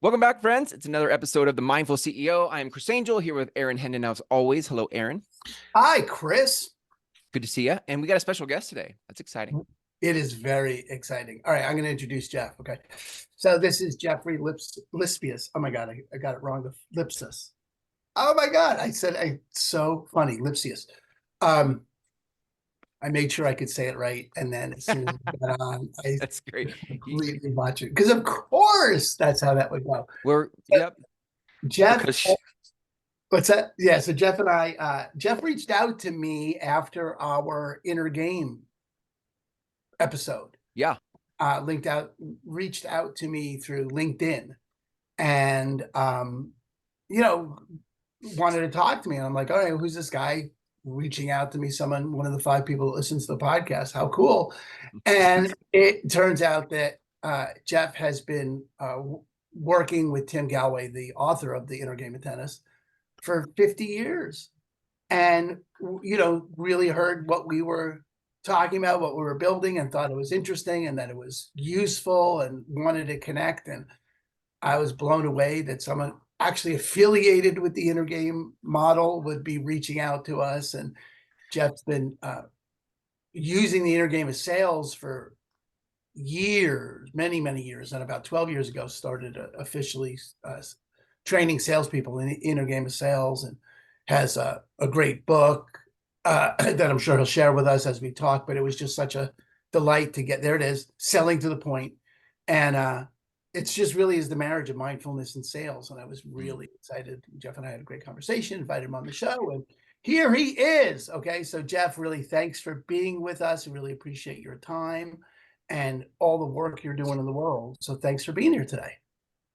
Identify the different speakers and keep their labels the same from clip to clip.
Speaker 1: Welcome back, friends. It's another episode of the Mindful CEO. I am Chris Angel here with Aaron Hendon as always. Hello, Aaron.
Speaker 2: Hi, Chris.
Speaker 1: Good to see you. And we got a special guest today. That's exciting.
Speaker 2: It is very exciting. All right, I'm going to introduce Jeff. Okay. So this is Jeffrey Lipsius. Oh my God, I got it wrong. The Lipsius. Oh my God, so funny, Lipsius. Um, I made sure I could say it right. And then as soon as I got on, I
Speaker 1: That's great.
Speaker 2: completely botched it. Because of course, that's how that would go.
Speaker 1: Yep.
Speaker 2: Jeff,
Speaker 3: Because
Speaker 2: what's that? Yeah, so Jeff and Jeff reached out to me after our inner game episode.
Speaker 1: Yeah.
Speaker 2: Reached out to me through LinkedIn and, you know, wanted to talk to me. And I'm like, all right, who's this guy reaching out to me? One of the 5 people that listens to the podcast. How cool. And it turns out that Jeff has been working with Tim Gallwey, the author of The Inner Game of Tennis, for 50 years. And, really heard what we were talking about, what we were building, and thought it was interesting and that it was useful and wanted to connect. And I was blown away that someone actually affiliated with the inner game model would be reaching out to us. And Jeff's been using the inner game of sales for years, many, many years. And about 12 years ago, started officially training salespeople in the inner game of sales, and has a great book that I'm sure he'll share with us as we talk. But it was just such a delight to get there. It is selling to the point. And it's just really is the marriage of mindfulness and sales. And I was really excited. Jeff and I had a great conversation, invited him on the show, and here he is. Okay. So Jeff, really thanks for being with us. We really appreciate your time and all the work you're doing in the world. So thanks for being here today.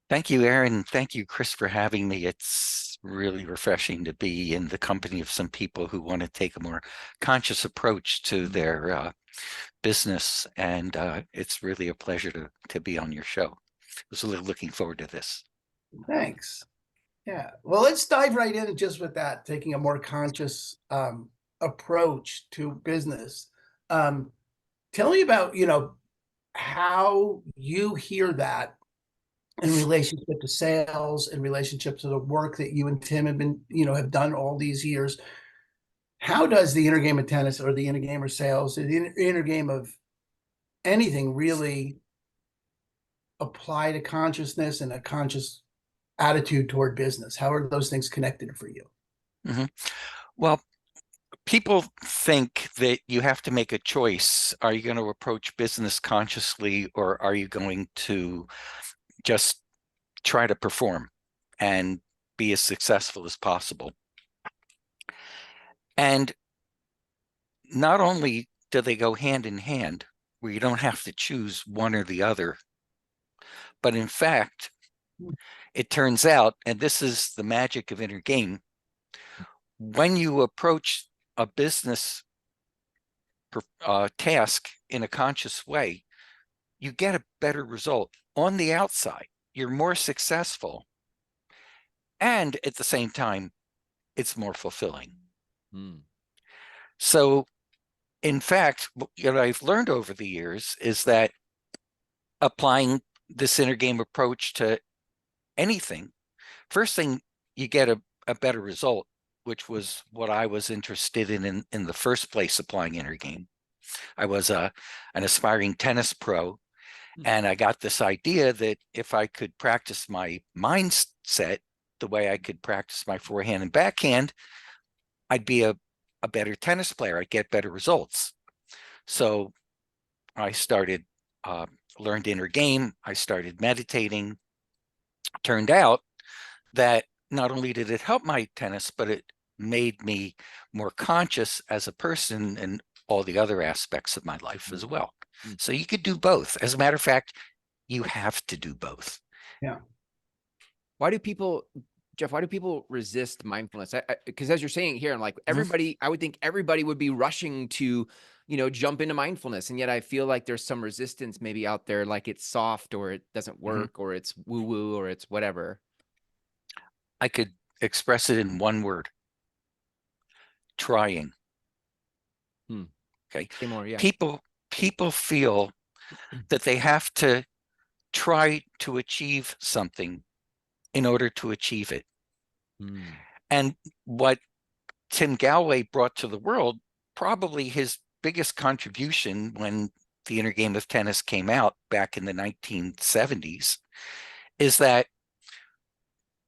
Speaker 3: Thank you, Aaron. Thank you, Chris, for having me. It's really refreshing to be in the company of some people who want to take a more conscious approach to their business. And it's really a pleasure to be on your show. I was really looking forward to this.
Speaker 2: Thanks. Yeah. Well, let's dive right in just with that, taking a more conscious approach to business. Tell me about, how you hear that in relationship to sales, in relationship to the work that you and Tim have done all these years. How does the inner game of tennis, or the inner game of sales, or the inner game of anything, really apply to consciousness and a conscious attitude toward business? How are those things connected for you?
Speaker 3: Mm-hmm. Well, people think that you have to make a choice. Are you going to approach business consciously, or are you going to just try to perform and be as successful as possible? And not only do they go hand in hand, where you don't have to choose one or the other, but in fact, it turns out, and this is the magic of inner game, when you approach a business task in a conscious way, you get a better result on the outside. You're more successful, and at the same time, it's more fulfilling. So, in fact, what I've learned over the years is that applying this inner game approach to anything, first thing, you get a better result, which was what I was interested in the first place, applying inner game. I was an aspiring tennis pro, and I got this idea that if I could practice my mindset the way I could practice my forehand and backhand, I'd be a better tennis player. I'd get better results. So I learned inner game. I started meditating. Turned out that not only did it help my tennis, but it made me more conscious as a person in all the other aspects of my life as well. So you could do both. As a matter of fact, you have to do both.
Speaker 2: Yeah.
Speaker 1: Jeff, why do people resist mindfulness? Because as you're saying here, I'm like, I would think everybody would be rushing to, jump into mindfulness. And yet I feel like there's some resistance maybe out there, like it's soft, or it doesn't work, or it's woo-woo, or it's whatever.
Speaker 3: I could express it in one word: trying. Okay.
Speaker 1: Say more, yeah.
Speaker 3: People feel that they have to try to achieve something in order to achieve it.
Speaker 1: Mm.
Speaker 3: And what Tim Gallwey brought to the world, probably his biggest contribution when the inner game of tennis came out back in the 1970s, is that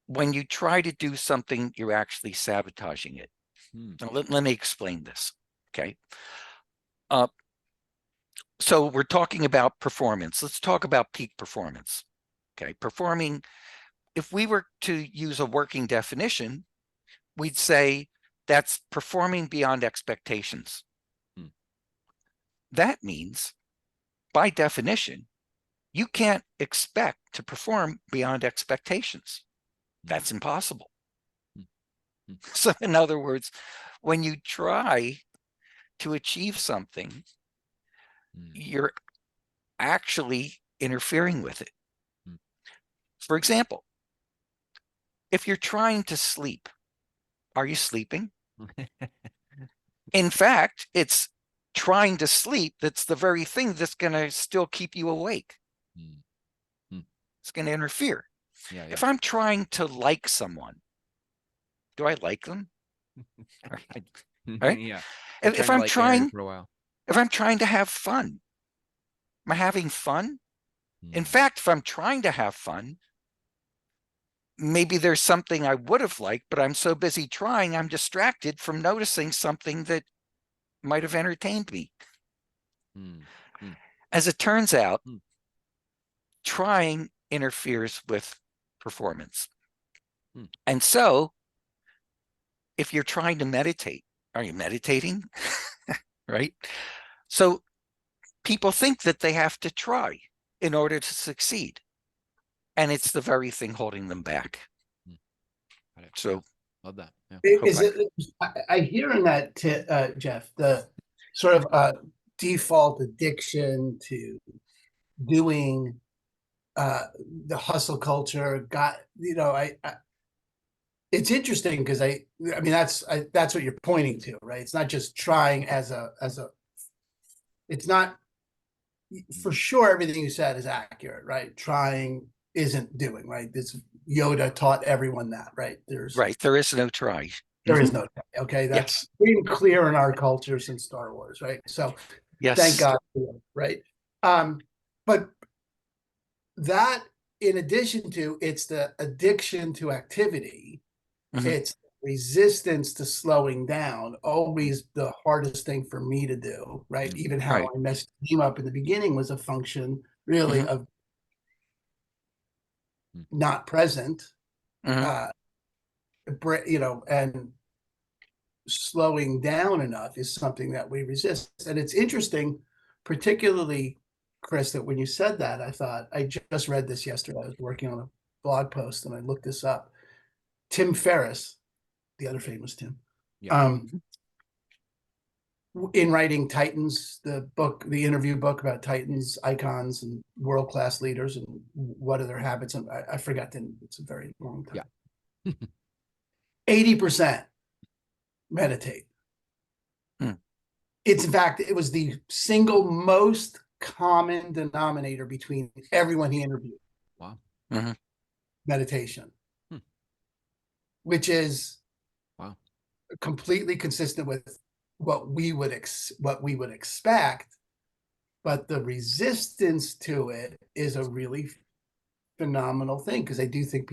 Speaker 3: when you try to do something, you're actually sabotaging it. Now, let me explain this, okay? So we're talking about performance. Let's talk about peak performance, okay? Performing, if we were to use a working definition, we'd say that's performing beyond expectations. That means, by definition, you can't expect to perform beyond expectations. That's impossible. So in other words, when you try to achieve something, you're actually interfering with it. For example, if you're trying to sleep, are you sleeping? In fact, it's trying to sleep that's the very thing that's going to still keep you awake. It's going to interfere.
Speaker 1: Yeah, yeah.
Speaker 3: If I'm trying to like someone, do I like them? Right?
Speaker 1: Yeah.
Speaker 3: If I'm
Speaker 1: like Aaron
Speaker 3: trying,
Speaker 1: for a while.
Speaker 3: if I'm trying to have fun, am I having fun? In fact, if I'm trying to have fun, maybe there's something I would have liked, but I'm so busy trying, I'm distracted from noticing something that might have entertained me. As it turns out, trying interferes with performance. And so, if you're trying to meditate, are you meditating? Right? So people think that they have to try in order to succeed. And it's the very thing holding them back. So
Speaker 1: love that. Yeah.
Speaker 2: Is it? I hear in that, Jeff, the sort of default addiction to doing the hustle culture. It's interesting because I mean that's what you're pointing to, right? It's not just trying as a. It's not for sure everything you said is accurate, right? Trying isn't doing, right? This Yoda taught everyone that, right?
Speaker 3: there is no try.
Speaker 2: There is no try. Okay, that's been clear in our culture since Star Wars, right? So thank God for it, right? But that, in addition to, it's the addiction to activity, it's resistance to slowing down, always the hardest thing for me to do, right? Even how I messed him up in the beginning was a function really of not present, and slowing down enough is something that we resist. And it's interesting, particularly, Chris, that when you said that, I thought, I just read this yesterday. I was working on a blog post and I looked this up. Tim Ferriss, the other famous Tim, in writing Titans, the interview book about Titans, icons, and world-class leaders, and what are their habits, and I forgot, it's a very long time.
Speaker 1: Yeah.
Speaker 2: 80% meditate. It's, in fact, it was the single most common denominator between everyone he interviewed.
Speaker 1: Wow.
Speaker 2: Meditation. Which is completely consistent with what we would expect, but the resistance to it is a really phenomenal thing, because I do think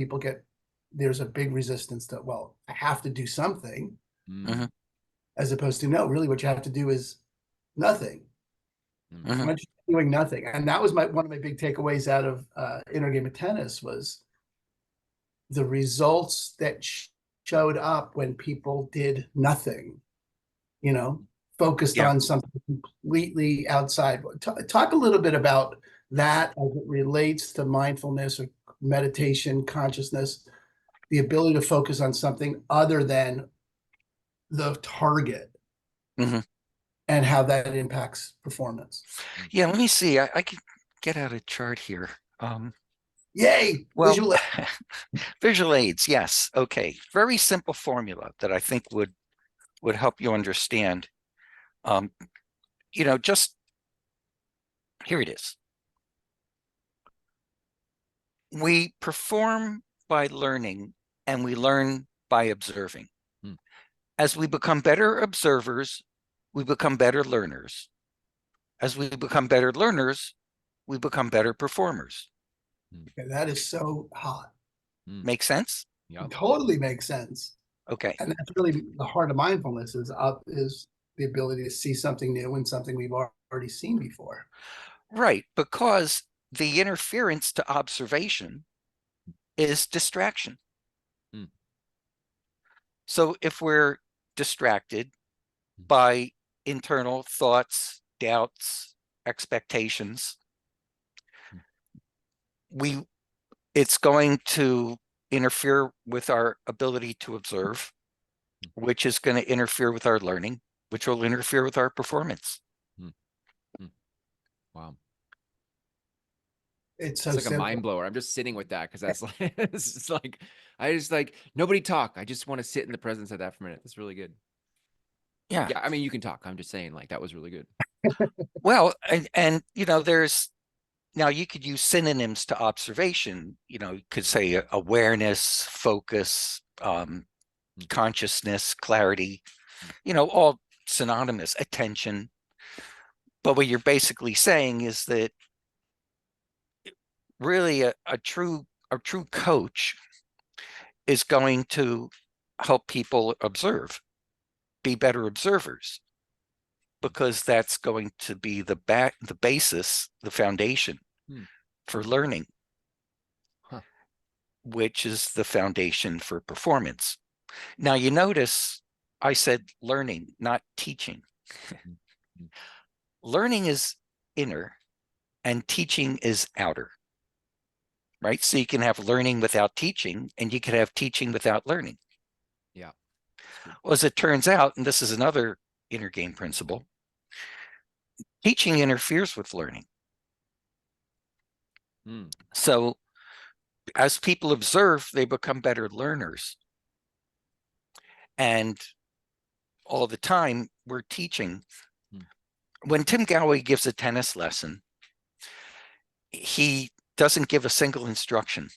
Speaker 2: there's a big resistance to, well, I have to do something, as opposed to, no, really what you have to do is nothing. I'm just doing nothing. And that was one of my big takeaways out of Inner Game of Tennis, was the results that showed up when people did nothing, focused on something completely outside. Talk a little bit about that as it relates to mindfulness or meditation, consciousness, the ability to focus on something other than the target, and how that impacts performance.
Speaker 3: Yeah, let me see. I could get out a chart here.
Speaker 2: Yay!
Speaker 3: Well,
Speaker 2: visual
Speaker 3: visual aids, yes. Okay, very simple formula that I think would help you understand. Just here it is. We perform by learning and we learn by observing.
Speaker 1: Hmm.
Speaker 3: As we become better observers, we become better learners. As we become better learners, we become better performers.
Speaker 2: Okay, that is so hot.
Speaker 3: Make sense?
Speaker 1: Yep.
Speaker 2: It totally makes sense.
Speaker 3: Okay.
Speaker 2: And that's really the heart of mindfulness is the ability to see something new and something we've already seen before.
Speaker 3: Right, because the interference to observation is distraction.
Speaker 1: Hmm.
Speaker 3: So if we're distracted by internal thoughts, doubts, expectations, it's going to interfere with our ability to observe, which is going to interfere with our learning, which will interfere with our performance.
Speaker 1: Wow.
Speaker 2: It's so
Speaker 1: It's like a
Speaker 2: simple.
Speaker 1: mind blower. I'm just sitting with that because that's like, it's just like, I just like, nobody talk. I just want to sit in the presence of that for a minute. That's really good.
Speaker 3: Yeah.
Speaker 1: Yeah. I mean, you can talk. I'm just saying, like, that was really good.
Speaker 3: Well, and you know, now you could use synonyms to observation. You know, you could say awareness, focus, consciousness, clarity, you know, all synonymous, attention. But what you're basically saying is that really a true coach is going to help people observe, be better observers, because that's going to be the basis, the foundation for learning, which is the foundation for performance. Now you notice I said learning, not teaching. Learning is inner and teaching is outer, right? So you can have learning without teaching and you can have teaching without learning.
Speaker 1: Yeah.
Speaker 3: Well, as it turns out, and this is another inner game principle, teaching interferes with learning. So as people observe, they become better learners. And all the time we're teaching. When Tim Gallwey gives a tennis lesson, he doesn't give a single instruction.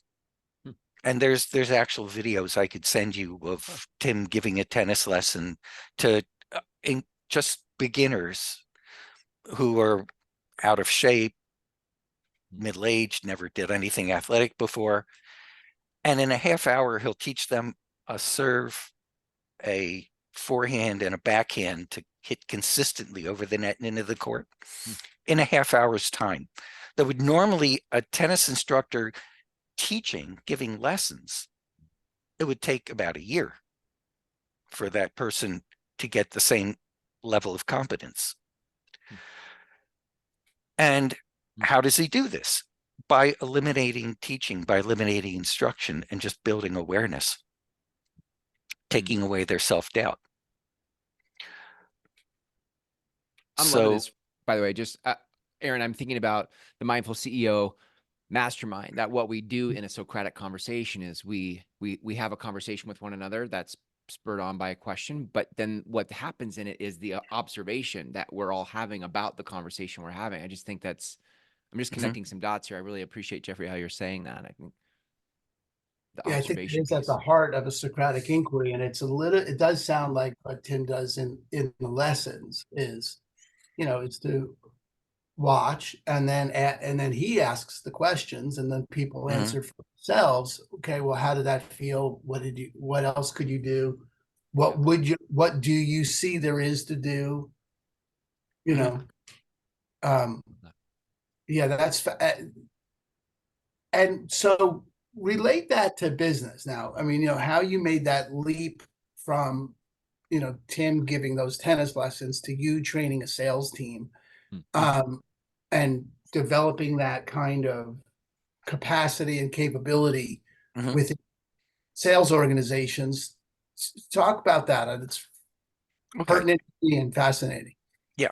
Speaker 3: And there's actual videos I could send you of Tim giving a tennis lesson to just beginners who are out of shape, middle-aged, never did anything athletic before. And in a half hour, he'll teach them a serve, a forehand, and a backhand to hit consistently over the net and into the court in a half hour's time. That would normally a tennis instructor teaching, giving lessons, it would take about a year for that person to get the same level of competence. And how does he do this? By eliminating teaching, by eliminating instruction, and just building awareness, taking away their self-doubt.
Speaker 1: I'm loving this, by the way. Just Aaron, I'm thinking about the Mindful CEO Mastermind, that what we do in a Socratic conversation is we have a conversation with one another that's spurred on by a question, but then what happens in it is the observation that we're all having about the conversation we're having. I just think I'm just connecting some dots here. I really appreciate, Jeffrey, how you're saying that. I think the
Speaker 2: Yeah, I think it
Speaker 1: observation
Speaker 2: is at
Speaker 1: piece.
Speaker 2: the heart of a Socratic inquiry, and it does sound like what Tim does in the lessons is, it's to watch and then he asks the questions and then people answer for themselves. Okay, well, how did that feel? What else could you do? What do you see there is to do? Yeah, that's and so relate that to business now. I mean, how you made that leap from, Tim giving those tennis lessons to you training a sales team, and developing that kind of capacity and capability within sales organizations. Talk about that. It's pertinent and fascinating.
Speaker 3: Yeah.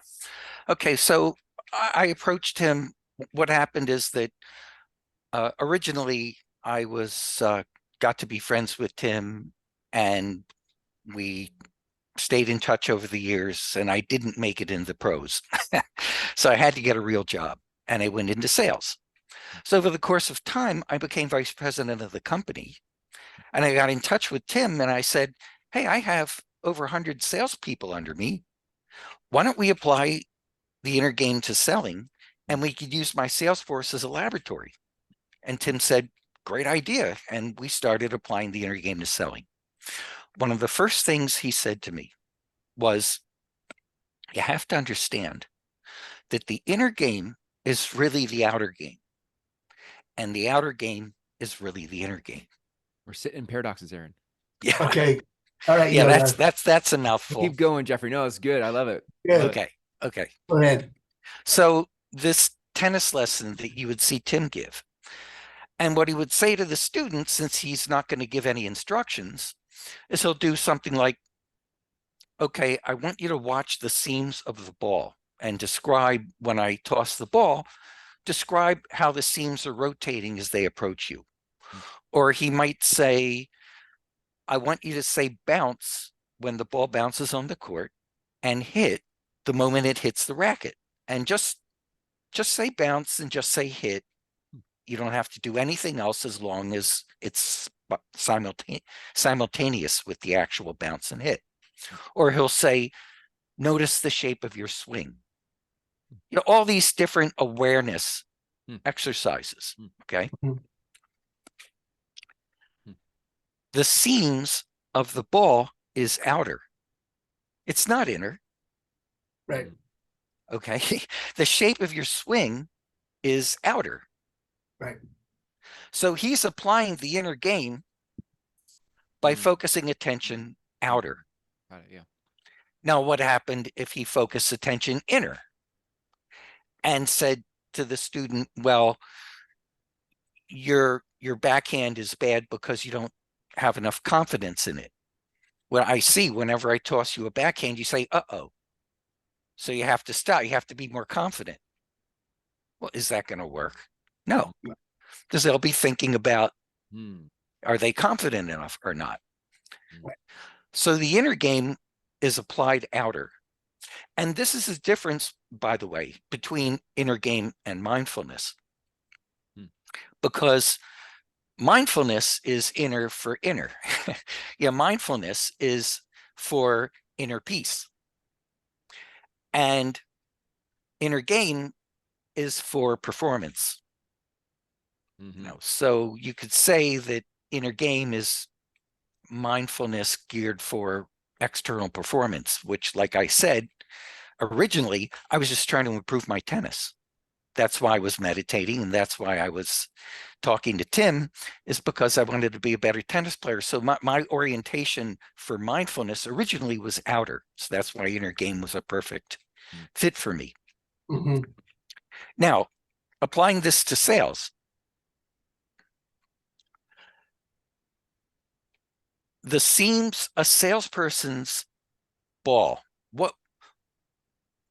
Speaker 3: Okay. So I approached him. What happened is that originally I was got to be friends with Tim, and we stayed in touch over the years, and I didn't make it in the pros. So I had to get a real job, and I went into sales. So over the course of time, I became vice president of the company, And I got in touch with Tim and I said, hey, I have over 100 salespeople under me. Why don't we apply the inner game to selling, and we could use my sales force as a laboratory? And Tim said, great idea. And we started applying the inner game to selling. One of the first things he said to me was, you have to understand that the inner game is really the outer game, and the outer game is really the inner game.
Speaker 1: We're sitting in paradoxes, Aaron.
Speaker 3: Yeah.
Speaker 2: Okay. All right.
Speaker 3: Yeah,
Speaker 2: Yoda.
Speaker 3: that's a mouthful.
Speaker 1: Keep going, Jeffrey. No, it's good. I love it.
Speaker 2: Good.
Speaker 1: Love it.
Speaker 3: Okay.
Speaker 2: Go ahead.
Speaker 3: So this tennis lesson that you would see Tim give, and what he would say to the student, since he's not going to give any instructions, is he'll do something like, okay, I want you to watch the seams of the ball and describe, when I toss the ball, describe how the seams are rotating as they approach you. Or he might say, I want you to say bounce when the ball bounces on the court, and hit the moment it hits the racket. And just say bounce and just say hit. You don't have to do anything else as long as it's simultaneous with the actual bounce and hit. Or he'll say, notice the shape of your swing. You know, all these different awareness exercises, okay? The seams of the ball is outer. It's not inner.
Speaker 2: Right.
Speaker 3: Okay. The shape of your swing is outer.
Speaker 2: Right.
Speaker 3: So he's applying the inner game by focusing attention outer.
Speaker 1: Got it, yeah.
Speaker 3: Now, what happened if he focused attention inner and said to the student, well, your backhand is bad because you don't have enough confidence in it. Well, I see whenever I toss you a backhand, you say, uh-oh. So you have to stop. You have to be more confident. Well, is that going to work? No, because they'll be thinking about, are they confident enough or not? So the inner game is applied outer. And this is the difference, by the way, between inner game and mindfulness. Because mindfulness is inner for inner. Yeah, mindfulness is for inner peace. And inner game is for performance. You know, so you could say that inner game is mindfulness geared for external performance, which, like I said, originally, I was just trying to improve my tennis. That's why I was meditating, and that's why I was talking to Tim, is because I wanted to be a better tennis player. So my orientation for mindfulness originally was outer. So that's why inner game was a perfect fit for me. Now, applying this to sales, the seams, a salesperson's ball,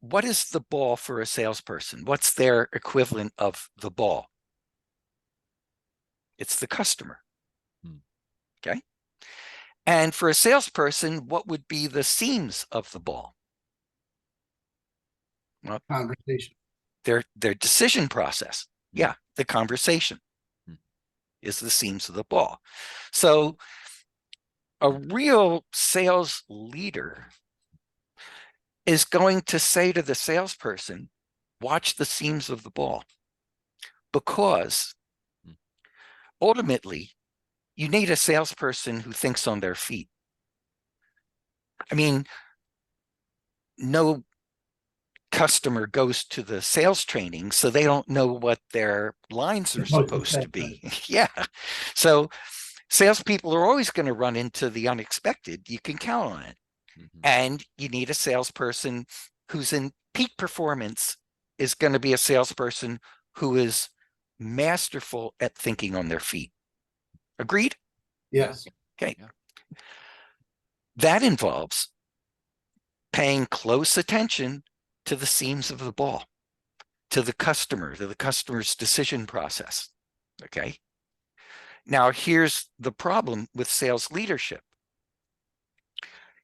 Speaker 3: what is the ball for a salesperson? What's their equivalent of the ball? It's the customer. Okay. And for a salesperson, what would be the seams of the ball? Well,
Speaker 2: conversation.
Speaker 3: Their decision process. Yeah, the conversation is the seams of the ball. So a real sales leader is going to say to the salesperson, watch the seams of the ball, because ultimately you need a salesperson who thinks on their feet. I mean, no customer goes to the sales training, so they don't know what their lines are supposed to be. Yeah. So salespeople are always going to run into the unexpected. You can count on it. And you need a salesperson who's in peak performance is going to be a salesperson who is masterful at thinking on their feet. Agreed?
Speaker 2: Yes.
Speaker 3: Okay. Yeah. That involves paying close attention to the seams of the ball, to the customer's decision process. Okay. Now, here's the problem with sales leadership.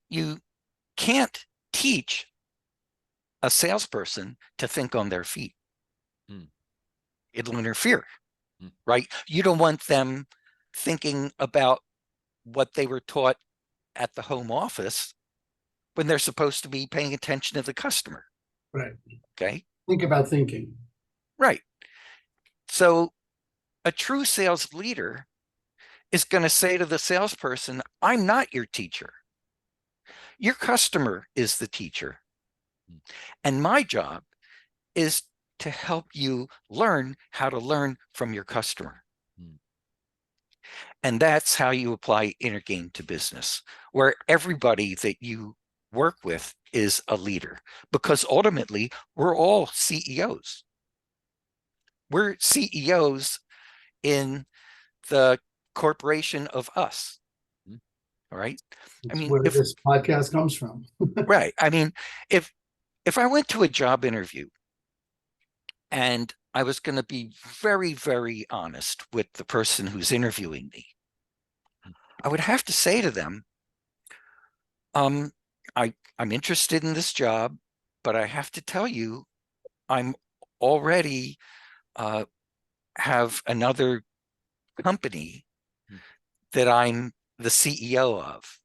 Speaker 3: You can't teach a salesperson to think on their feet. It'll interfere, right? You don't want them thinking about what they were taught at the home office when they're supposed to be paying attention to the customer.
Speaker 2: Right.
Speaker 3: Okay.
Speaker 2: Think about thinking.
Speaker 3: Right. So a true sales leader is going to say to the salesperson, I'm not your teacher. Your customer is the teacher. And my job is to help you learn how to learn from your customer. And that's how you apply inner game to business, where everybody that you work with is a leader, because ultimately we're all CEOs. We're CEOs in the corporation of us. All right.
Speaker 2: That's where this podcast comes from.
Speaker 3: Right. I mean, if I went to a job interview and I was going to be very, very honest with the person who's interviewing me, I would have to say to them, I'm interested in this job, but I have to tell you, I'm already have another company that I'm the CEO of,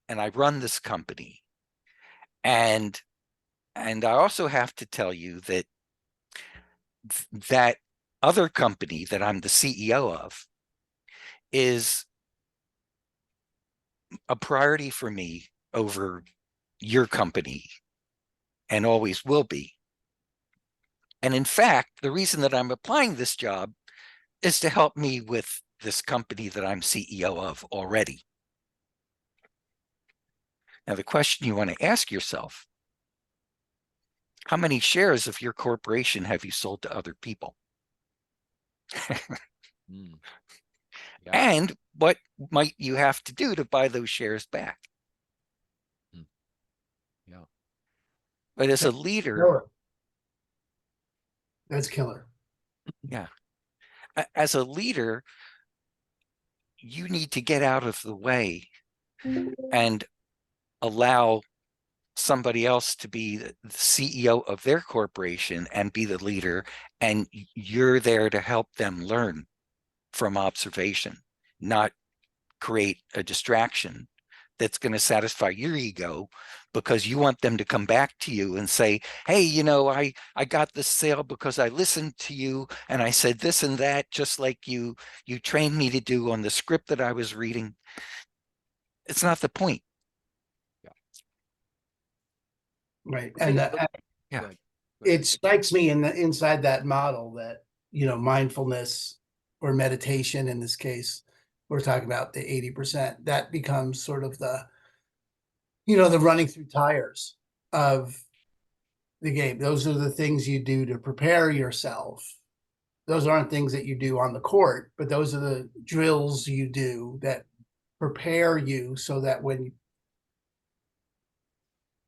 Speaker 3: and I run this company. And I also have to tell you that that other company that I'm the CEO of is a priority for me over your company and always will be. And in fact, the reason that I'm applying this job is to help me with this company that I'm CEO of already. Now, the question you want to ask yourself, how many shares of your corporation have you sold to other people? Yeah. And what might you have to do to buy those shares back? Yeah. But as a leader,
Speaker 2: that's killer.
Speaker 3: Yeah. As a leader, you need to get out of the way and allow somebody else to be the CEO of their corporation and be the leader, and you're there to help them learn from observation, not create a distraction that's going to satisfy your ego because you want them to come back to you and say, hey, you know, I got this sale because I listened to you and I said this and that, just like you trained me to do on the script that I was reading. It's not the point.
Speaker 2: Right. And
Speaker 3: yeah,
Speaker 2: it strikes me inside that model that, you know, mindfulness or meditation, in this case, we're talking about the 80%, that becomes sort of the, you know, the running through tires of the game. Those are the things you do to prepare yourself. Those aren't things that you do on the court, but those are the drills you do that prepare you so that when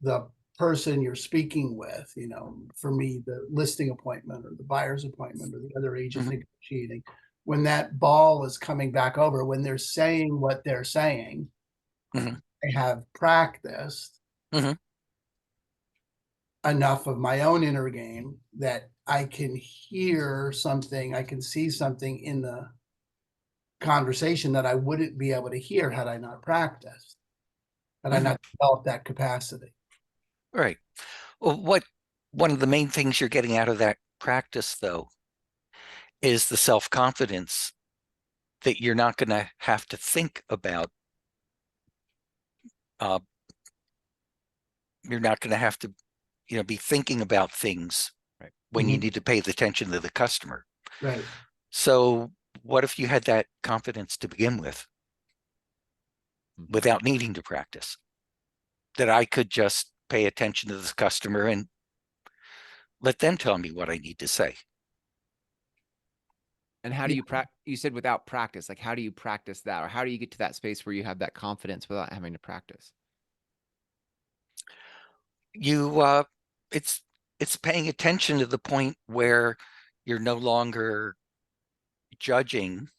Speaker 2: the person you're speaking with, you know, for me, the listing appointment or the buyer's appointment or the other agent negotiating, when that ball is coming back over, when they're saying what they're saying, I have practiced enough of my own inner game that I can hear something, I can see something in the conversation that I wouldn't be able to hear had I not practiced, had I not developed that capacity.
Speaker 3: Right. Well, one of the main things you're getting out of that practice, though, is the self-confidence that you're not going to have to think about. You're not going to have to, you know, be thinking about things when you need to pay attention to the customer.
Speaker 2: Right.
Speaker 3: So what if you had that confidence to begin with without needing to practice? That I could just pay attention to this customer and let them tell me what I need to say.
Speaker 1: And how do you you said without practice, like how do you practice that? Or how do you get to that space where you have that confidence without having to practice?
Speaker 3: It's paying attention to the point where you're no longer judging,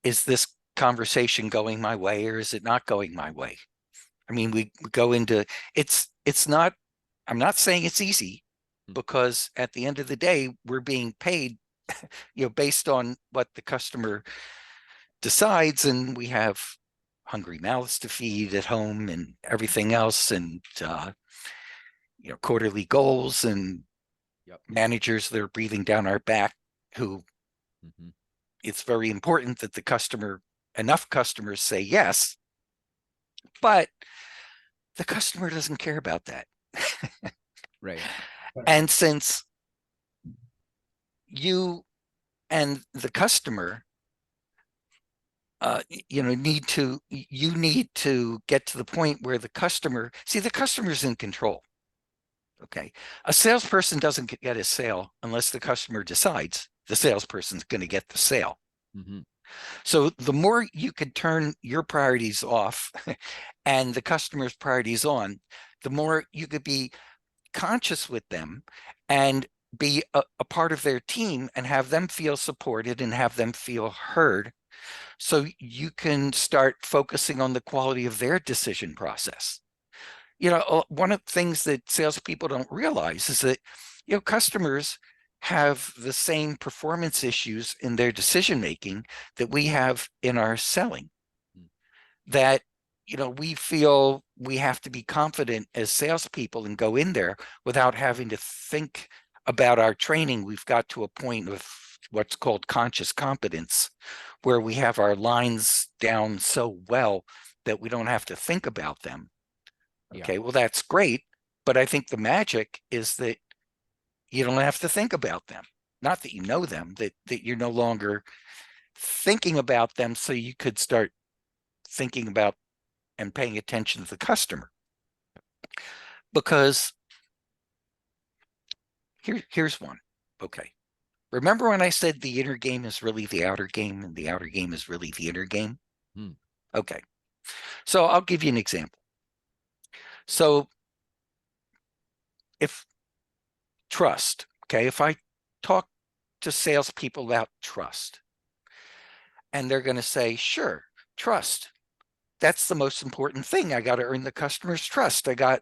Speaker 3: is this conversation going my way or is it not going my way? I mean, we go into it's not, I'm not saying it's easy, because at the end of the day, we're being paid, you know, based on what the customer decides, and we have hungry mouths to feed at home and everything else, and quarterly goals and
Speaker 1: Yep.
Speaker 3: managers that are breathing down our back, who
Speaker 1: Mm-hmm.
Speaker 3: it's very important that enough customers say yes, but the customer doesn't care about that.
Speaker 1: Right.
Speaker 3: And since you and the customer you need to get to the point where the customer's in control. Okay. A salesperson doesn't get a sale unless the customer decides the salesperson's going to get the sale.
Speaker 1: Mm-hmm.
Speaker 3: So the more you could turn your priorities off and the customer's priorities on, the more you could be conscious with them and be a part of their team and have them feel supported and have them feel heard. So you can start focusing on the quality of their decision process. One of the things that salespeople don't realize is that, customers have the same performance issues in their decision making that we have in our selling. That, we feel we have to be confident as salespeople and go in there without having to think about our training. We've got to a point of what's called conscious competence, where we have our lines down so well that we don't have to think about them. Okay, well, that's great. But I think the magic is that you don't have to think about them. Not that you know them, that you're no longer thinking about them, so you could start thinking about and paying attention to the customer. Because here's one. Okay. Remember when I said the inner game is really the outer game and the outer game is really the inner game? Okay. So I'll give you an example. So if trust, okay, if I talk to salespeople about trust, and they're going to say, sure, trust. That's the most important thing. I got to earn the customer's trust. The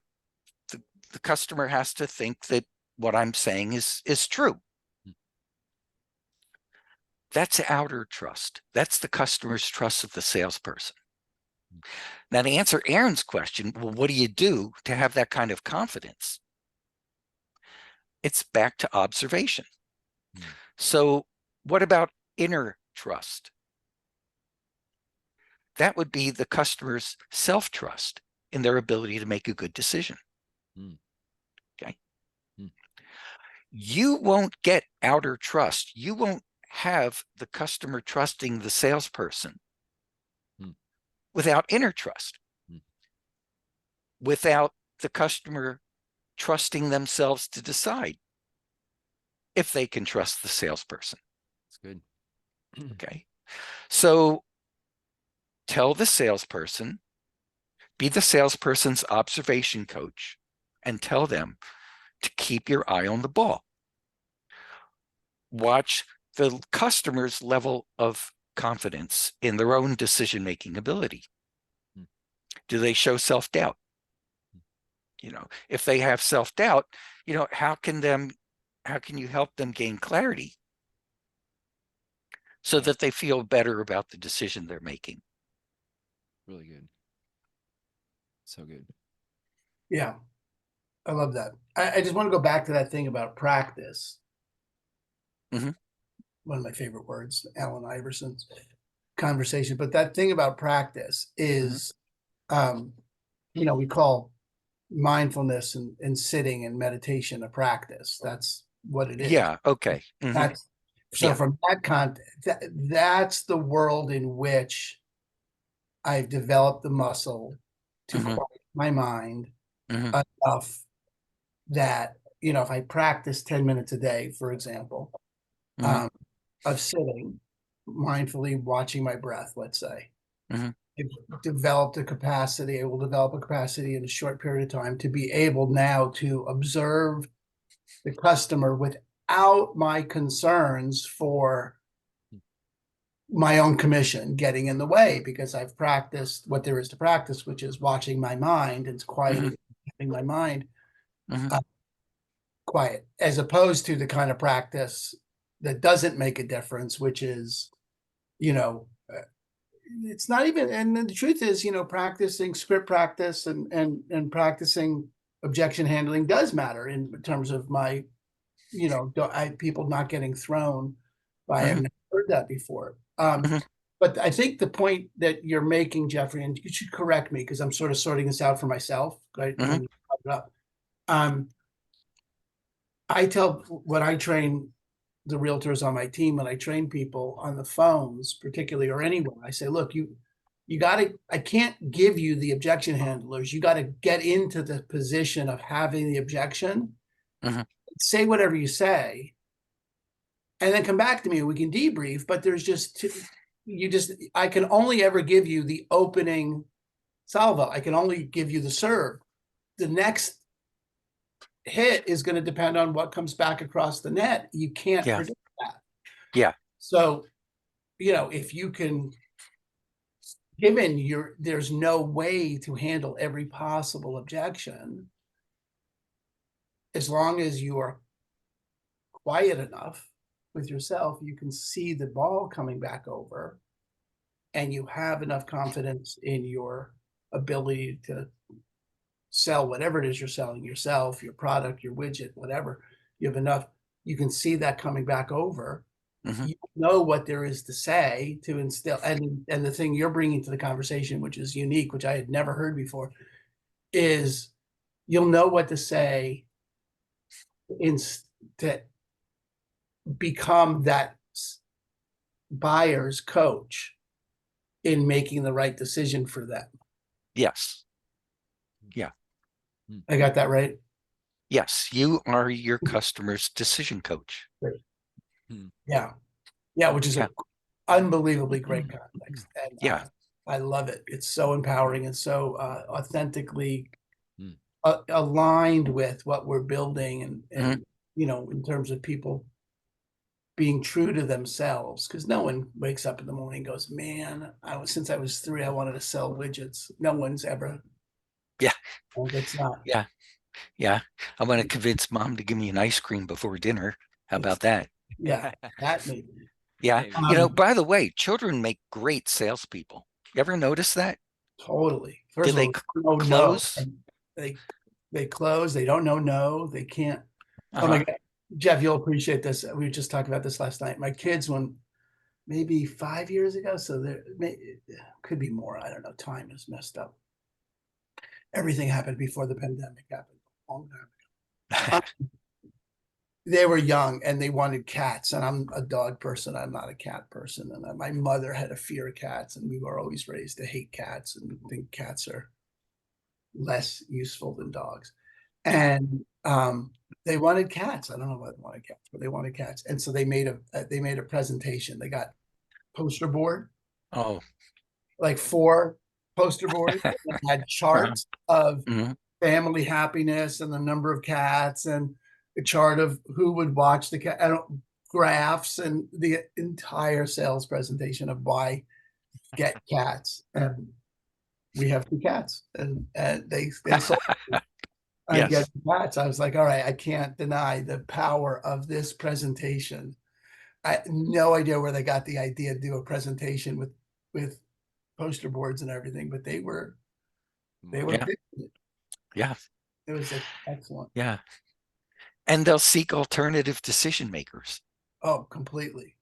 Speaker 3: customer has to think that what I'm saying is true. That's outer trust. That's the customer's trust of the salesperson. Now, to answer Aaron's question, well, what do you do to have that kind of confidence? It's back to observation. So what about inner trust? That would be the customer's self-trust in their ability to make a good decision. Okay. You won't get outer trust. You won't have the customer trusting the salesperson without inner trust, without the customer trusting themselves to decide if they can trust the salesperson.
Speaker 1: That's good.
Speaker 3: Okay. So tell the salesperson, be the salesperson's observation coach, and tell them to keep your eye on the ball. Watch the customer's level of confidence in their own decision-making ability. Do they show self-doubt? If they have self-doubt, how can you help them gain clarity so that they feel better about the decision they're making?
Speaker 1: Really good. So good.
Speaker 2: Yeah. I love that. I just want to go back to that thing about practice. One of my favorite words, Allen Iverson's conversation. But that thing about practice is, we call mindfulness and sitting and meditation a practice. That's what it is.
Speaker 3: Yeah. Okay.
Speaker 2: From that context, that's the world in which I've developed the muscle to quiet my mind enough that, if I practice 10 minutes a day, for example, of sitting mindfully watching my breath, let's say, I will develop a capacity in a short period of time to be able now to observe the customer without my concerns for my own commission getting in the way, because I've practiced what there is to practice, which is watching my mind and quieting my mind quiet, as opposed to the kind of practice that doesn't make a difference, which is, it's not even, and the truth is, practicing script practice and practicing objection handling does matter in terms of my, people not getting thrown by, I've
Speaker 3: Mhm.
Speaker 2: never heard that before.
Speaker 3: Mhm.
Speaker 2: But I think the point that you're making, Jeffrey, and you should correct me because I'm sort of sorting this out for myself, right?
Speaker 3: Mhm.
Speaker 2: When you brought it up. I tell when I train the realtors on my team, when I train people on the phones, particularly, or anywhere, I say, look, you gotta, I can't give you the objection handlers. You gotta get into the position of having the objection,
Speaker 3: Mhm.
Speaker 2: say whatever you say, and then come back to me and we can debrief. But there's just I can only ever give you the opening salvo. I can only give you the serve. The next hit is going to depend on what comes back across the net. You can't
Speaker 3: Yeah.
Speaker 2: predict that.
Speaker 3: Yeah.
Speaker 2: So, if you can, there's no way to handle every possible objection, as long as you are quiet enough with yourself, you can see the ball coming back over, and you have enough confidence in your ability to sell whatever it is you're selling, yourself, your product, your widget, whatever. You have enough, you can see that coming back over.
Speaker 3: Mhm.
Speaker 2: You know what there is to say to instill, and the thing you're bringing to the conversation, which is unique, which I had never heard before, is you'll know what to say in to become that buyer's coach in making the right decision for them.
Speaker 3: Yes. Yeah.
Speaker 2: I got that right?
Speaker 3: Yes. You are your customer's decision coach.
Speaker 2: Yeah. Yeah, which is
Speaker 3: Yeah.
Speaker 2: an unbelievably great context. And
Speaker 3: Yeah.
Speaker 2: I love it. It's so empowering and so authentically
Speaker 1: Mm.
Speaker 2: aligned with what we're building, and
Speaker 3: Mhm.
Speaker 2: in terms of people being true to themselves, because no one wakes up in the morning and goes, man, since I was 3, I wanted to sell widgets. No one's ever.
Speaker 3: Yeah.
Speaker 2: It's not.
Speaker 3: Yeah. Yeah. I want to convince mom to give me an ice cream before dinner. How about that?
Speaker 2: Yeah, that maybe.
Speaker 3: Yeah.
Speaker 1: Maybe.
Speaker 3: By the way, children make great salespeople. You ever notice that?
Speaker 2: Totally.
Speaker 3: Do
Speaker 2: First of
Speaker 3: they
Speaker 2: all, no, no.
Speaker 3: close?
Speaker 2: They they close. They don't know no. They can't. Oh my
Speaker 3: Uh-huh.
Speaker 2: God, Jeff, you'll appreciate this. We were just talking about this last night. My kids, when maybe 5 years ago, so there could be more. I don't know. Time is messed up. Everything happened before the pandemic happened. A long time ago. They were young and they wanted cats, and I'm a dog person. I'm not a cat person, and my mother had a fear of cats, and we were always raised to hate cats and think cats are less useful than dogs. And they wanted cats. I don't know why they wanted cats, but they wanted cats. And so they made a presentation. They got poster board,
Speaker 3: Oh.
Speaker 2: like 4 poster boards, and had charts of
Speaker 3: Mhm.
Speaker 2: family happiness and the number of cats, and a chart of who would watch the cat, graphs, and the entire sales presentation of why get cats. And we have 2 cats, and they sold on
Speaker 3: Yes.
Speaker 2: getting cats. I was like, all right, I can't deny the power of this presentation. I had no idea where they got the idea to do a presentation with poster boards and everything, but they were
Speaker 3: Yeah.
Speaker 2: big.
Speaker 3: Yeah.
Speaker 2: It was excellent.
Speaker 3: Yeah. And they'll seek alternative decision makers.
Speaker 2: Oh, completely.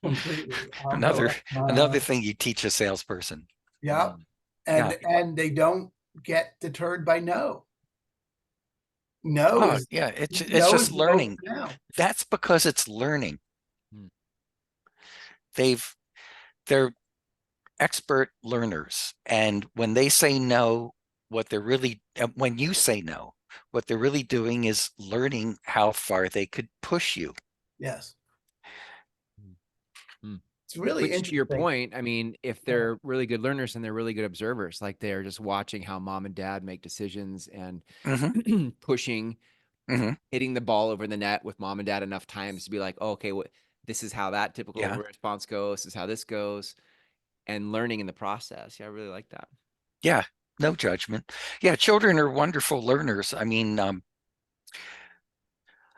Speaker 2: Completely. I'll
Speaker 3: Another
Speaker 2: go,
Speaker 3: thing you teach a salesperson.
Speaker 2: yeah.
Speaker 3: Yeah.
Speaker 2: And they don't get deterred by no. No
Speaker 3: Oh,
Speaker 2: is
Speaker 3: yeah. It's
Speaker 2: no
Speaker 3: just
Speaker 2: is no
Speaker 3: learning.
Speaker 2: now.
Speaker 3: That's because it's learning.
Speaker 1: Mm.
Speaker 3: They're expert learners. And when they say no, when you say no, what they're really doing is learning how far they could push you.
Speaker 2: Yes.
Speaker 1: Mm.
Speaker 2: It's really
Speaker 1: Which, to your
Speaker 2: interesting.
Speaker 1: point, I mean, if they're really good learners and they're really good observers, like they're just watching how mom and dad make decisions and
Speaker 3: Mm-hmm.
Speaker 1: pushing,
Speaker 3: Mm-hmm.
Speaker 1: hitting the ball over the net with mom and dad enough times to be like, oh, okay, this is how that typical
Speaker 3: Yeah.
Speaker 1: response goes. This is how this goes, and learning in the process. Yeah, I really like that.
Speaker 3: Yeah. No judgment. Yeah. Children are wonderful learners. I mean,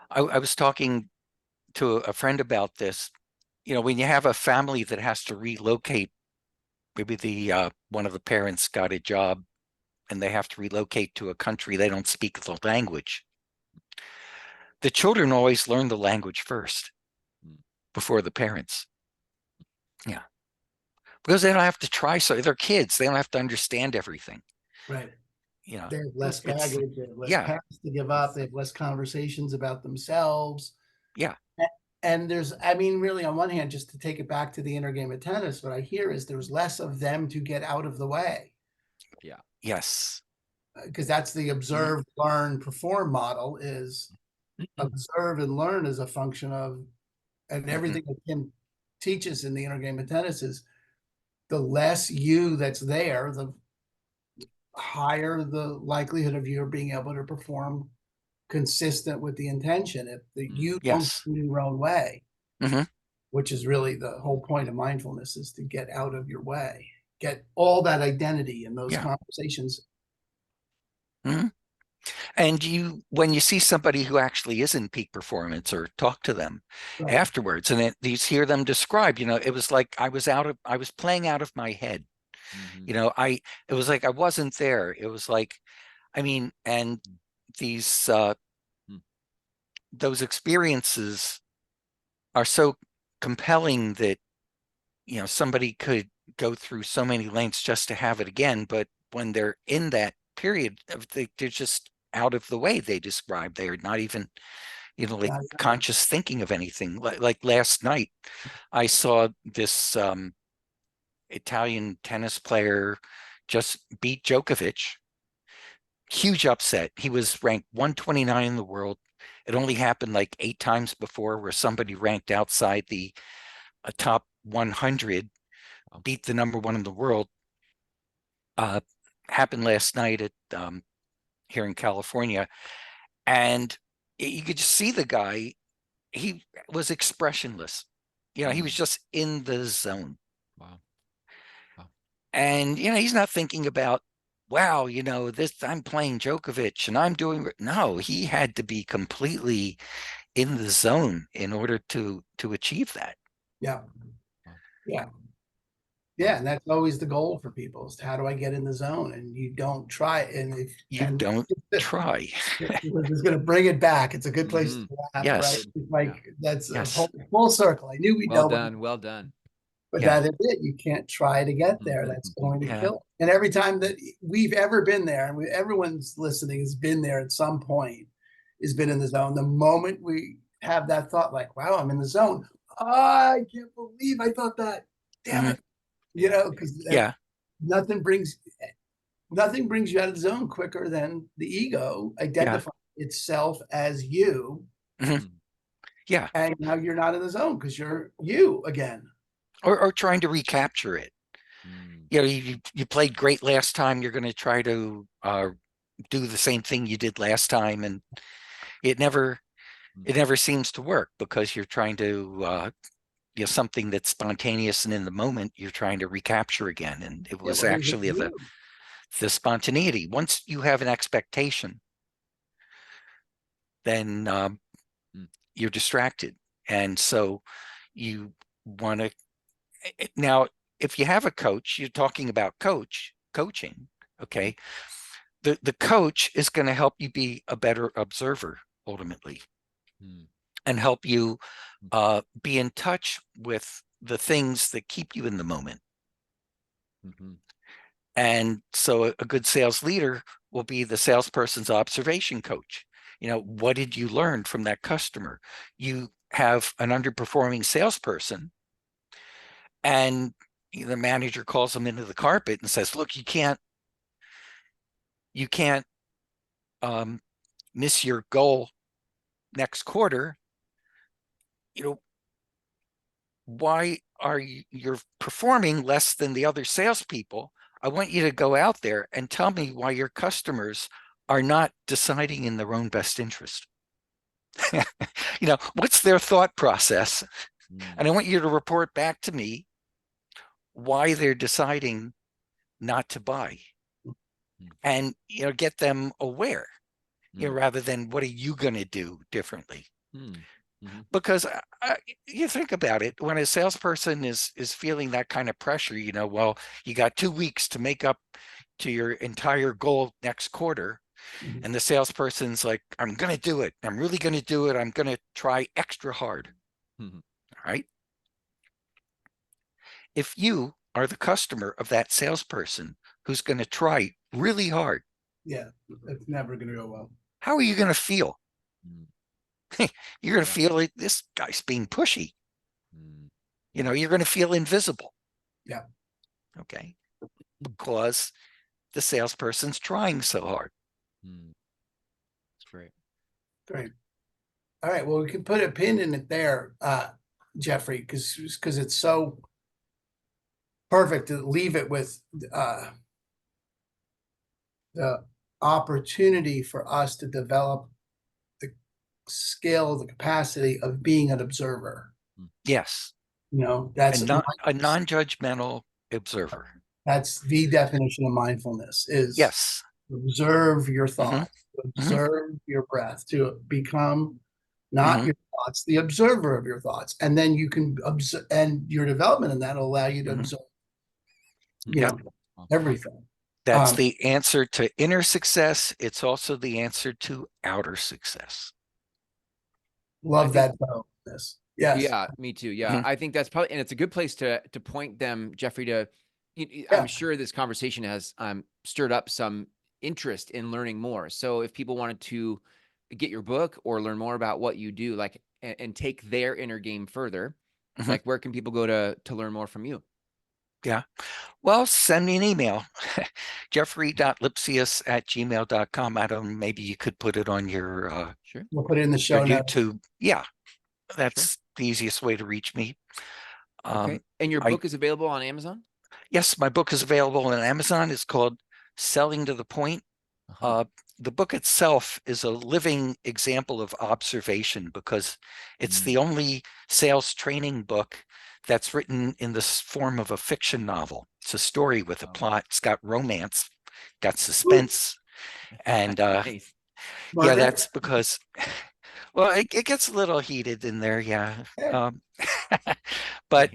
Speaker 3: I was talking to a friend about this. When you have a family that has to relocate maybe the one of the parents got a job and they have to relocate to a country they don't speak the language. The children always learn the language first before the parents. Yeah. Because they don't have to try, so they're kids. They don't have to understand everything.
Speaker 2: Right.
Speaker 3: You know,
Speaker 2: They have less baggage, they have less
Speaker 3: yeah,
Speaker 2: past to give up, they have less conversations about themselves.
Speaker 3: yeah,
Speaker 2: And there's, I mean, really, on one hand, just to take it back to the inner game of tennis, what I hear is there's less of them to get out of the way.
Speaker 1: Yeah.
Speaker 3: yes.
Speaker 2: Because that's the observe, learn, perform model is observe and learn as a function of, and everything that Tim teaches in the inner game of tennis is the less you that's there, the higher the likelihood of you being able to perform consistent with the intention. If the you don't
Speaker 3: Yes.
Speaker 2: get in your own way,
Speaker 3: hmm
Speaker 2: which is really the whole point of mindfulness, is to get out of your way, get all that identity in those
Speaker 3: Yeah.
Speaker 2: conversations.
Speaker 3: hmm And when you see somebody who actually is in peak performance or talk to them
Speaker 2: Right.
Speaker 3: afterwards, and you hear them describe, it was like I was playing out of my head. It was like I wasn't there. It was like, I mean, and these those experiences are so compelling that somebody could go through so many lengths just to have it again. But when they're in that period they're just out of the way, they describe, they're not even like conscious thinking of anything. Like last night I saw this Italian tennis player just beat Djokovic. Huge upset. He was ranked 129 in the world. It only happened like 8 times before where somebody ranked outside the top 100 beat the number one in the world. Happened last night at here in California, and you could just see the guy. He was expressionless. He was just in the zone.
Speaker 1: Wow.
Speaker 3: And he's not thinking about, wow, this, I'm playing Djokovic and I'm doing. No, he had to be completely in the zone in order to achieve that.
Speaker 2: Yeah. Yeah. Yeah, and that's always the goal for people is how do I get in the zone? And you don't try, and if
Speaker 3: You don't try.
Speaker 2: we're just going to bring it back. It's a good place to laugh,
Speaker 3: Yes.
Speaker 2: right? Like that's a
Speaker 3: Yes.
Speaker 2: full circle. I knew we'd
Speaker 1: Well
Speaker 2: know,
Speaker 1: done. Well done.
Speaker 2: but
Speaker 3: Yeah.
Speaker 2: that is it. You can't try to get there. That's going to
Speaker 3: Yeah.
Speaker 2: kill. And every time that we've ever been there, and everyone's listening has been there at some point, has been in the zone. The moment we have that thought, like, "Wow, I'm in the zone," I can't believe I thought that. Damn it. Because
Speaker 3: Yeah.
Speaker 2: nothing brings you out of the zone quicker than the ego identifying itself as you.
Speaker 3: Yeah.
Speaker 2: And now you're not in the zone because you're you again.
Speaker 3: Or trying to recapture it. You played great last time. You're going to try to do the same thing you did last time, and it never seems to work because you're trying to something that's spontaneous and in the moment you're trying to recapture again. And it was actually the spontaneity. Once you have an expectation, then you're distracted. And so you want to, now, if you have a coach, you're talking about coaching, okay? The coach is going to help you be a better observer ultimately, and help you be in touch with the things that keep you in the moment. And so a good sales leader will be the salesperson's observation coach. What did you learn from that customer? You have an underperforming salesperson, and the manager calls them into the carpet and says, look, you can't miss your goal next quarter. Why are you're performing less than the other salespeople? I want you to go out there and tell me why your customers are not deciding in their own best interest. What's their thought process? And I want you to report back to me why they're deciding not to buy, and get them aware, rather than what are you going to do differently. Because you think about it, when a salesperson is feeling that kind of pressure, you know, well, you got 2 weeks to make up to your entire goal next quarter.
Speaker 2: Mhm.
Speaker 3: And the salesperson's like, I'm going to do it. I'm really going to do it. I'm going to try extra hard. All right. If you are the customer of that salesperson who's going to try really hard,
Speaker 2: Yeah, it's never going to go well.
Speaker 3: how are you going to feel? You're going to feel like this guy's being pushy. You know, you're going to feel invisible.
Speaker 2: Yeah.
Speaker 3: Okay. Because the salesperson's trying so hard.
Speaker 1: That's great.
Speaker 2: Great. All right. Well, we can put a pin in it there, Jeffrey, because it's so perfect to leave it with the opportunity for us to develop the skill, the capacity of being an observer.
Speaker 3: Yes.
Speaker 2: You know, that's
Speaker 3: a non-judgmental observer.
Speaker 2: That's the definition of mindfulness is
Speaker 3: Yes.
Speaker 2: observe your thoughts, observe your breath, to become not your thoughts, the observer of your thoughts. And then you can observe, and your development in that will allow you to observe, you know, everything.
Speaker 3: That's the answer to inner success. It's also the answer to outer success.
Speaker 2: Love that bonus. Yes.
Speaker 1: Yeah, me too. Yeah, I think that's probably, and it's a good place to point them, Jeffrey, to, I'm sure this conversation has stirred up some interest in learning more. So if people wanted to get your book or learn more about what you do, like, and take their inner game further, like, where can people go to learn more from you?
Speaker 3: Yeah. Well, send me an email, jeffrey.lipsius@gmail.com. I don't, maybe you could put it on your
Speaker 1: Sure.
Speaker 2: We'll put it in the show notes.
Speaker 3: YouTube. Yeah. That's the easiest way to reach me.
Speaker 1: Okay. And your book is available on Amazon?
Speaker 3: Yes, my book is available on Amazon. It's called Selling to the Point. The book itself is a living example of observation because it's the only sales training book that's written in the form of a fiction novel. It's a story with a plot. It's got romance, got suspense. And
Speaker 1: Nice.
Speaker 3: yeah, that's because, well, it gets a little heated in there. Yeah. But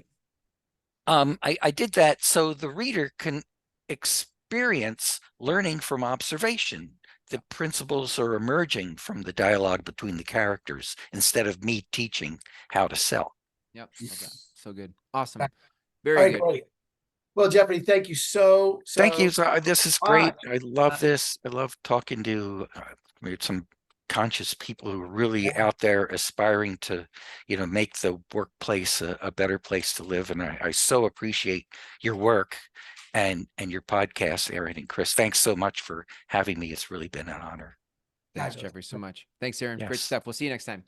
Speaker 3: I did that so the reader can experience learning from observation. The principles are emerging from the dialogue between the characters instead of me teaching how to sell.
Speaker 1: Yep. Okay. So good. Awesome. Very good.
Speaker 2: Great. Well, Jeffrey, thank you so
Speaker 3: Thank you. This is great.
Speaker 2: much.
Speaker 3: I love this. I love talking to some conscious people who are really out there aspiring to, you know, make the workplace a better place to live. And I so appreciate your work and your podcast, Aaron and Chris. Thanks so much for having me. It's really been an honor.
Speaker 1: Thanks, Jeffrey, so much. Thanks, Aaron.
Speaker 3: Yes.
Speaker 1: Great stuff. We'll see you next time.